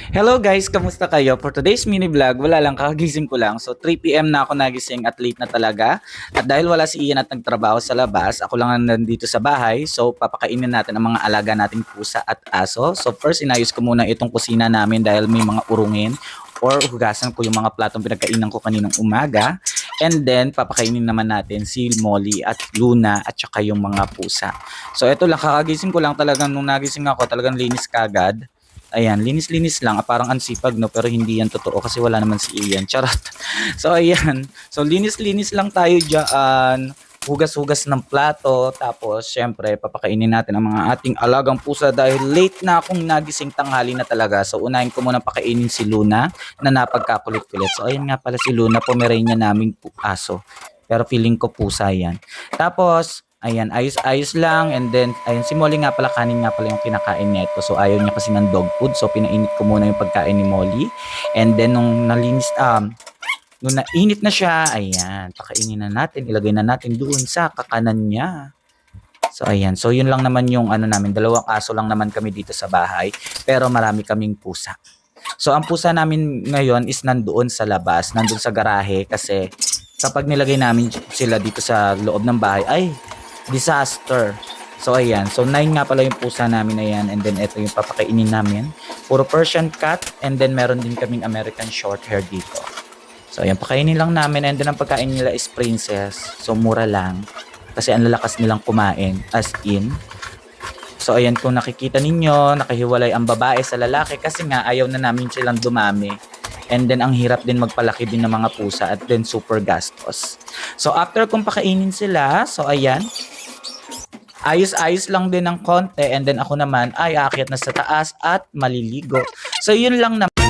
Hello guys, kamusta kayo? For today's mini vlog, wala lang, kakagising ko lang. So 3 PM na ako nagising at late na talaga. At dahil wala si Ian at nagtrabaho sa labas, ako lang ang nandito sa bahay. So papakainin natin ang mga alaga nating pusa at aso. So first, inayos ko muna itong kusina namin dahil may mga urungin or hugasan ko yung mga platong pinagkainan ko kaninang umaga. And then, papakainin naman natin si Molly at Luna at saka yung mga pusa. So ito lang, kakagising ko lang talagang nung nagising ako, talagang linis kagad. Ayan, linis-linis lang. Parang ansipag, no? Pero hindi yan totoo kasi wala naman si Ian. Charot. So, ayan. So, linis-linis lang tayo dyan. Hugas-hugas ng plato. Tapos, syempre, papakainin natin ang mga ating alagang pusa dahil late na akong nagising tanghali na talaga. So, unahin ko muna pakainin si Luna na napagkakulit-kulit. So, ayan nga pala si Luna, Pomeranian naming aso. Pero feeling ko pusa yan. Tapos, ayan, ayos-ayos lang. And then, ayun, si Molly nga pala, kanin nga pala yung kinakain niya ito. So, ayaw niya kasi ng dog food. So, pinainit ko muna yung pagkain ni Molly. And then, nung nainit na siya, ayan, pakainin na natin. Ilagay na natin doon sa kakanan niya. So, ayan. So, yun lang naman yung ano namin. Dalawang aso lang naman kami dito sa bahay. Pero marami kaming pusa. So, ang pusa namin ngayon is nandoon sa labas. Nandoon sa garahe kasi kapag nilagay namin sila dito sa loob ng bahay, ay, disaster. So ayan, so 9 nga pala yung pusa namin, ayan, and then ito yung papakainin namin. Puro Persian cat, and then meron din kaming American short hair dito. So ayan, pakainin lang namin, and then ang pagkain nila is princess. So mura lang, kasi ang lalakas nilang kumain, as in. So ayan, kung nakikita ninyo, nakahiwalay ang babae sa lalaki kasi nga ayaw na namin silang dumami. And then ang hirap din magpalaki din ng mga pusa at then super gastos. So after kung pakainin sila, so ayan, ayos-ayos lang din ng konti, and then ako naman ay aakyat na sa taas at maliligo. So yun lang naman.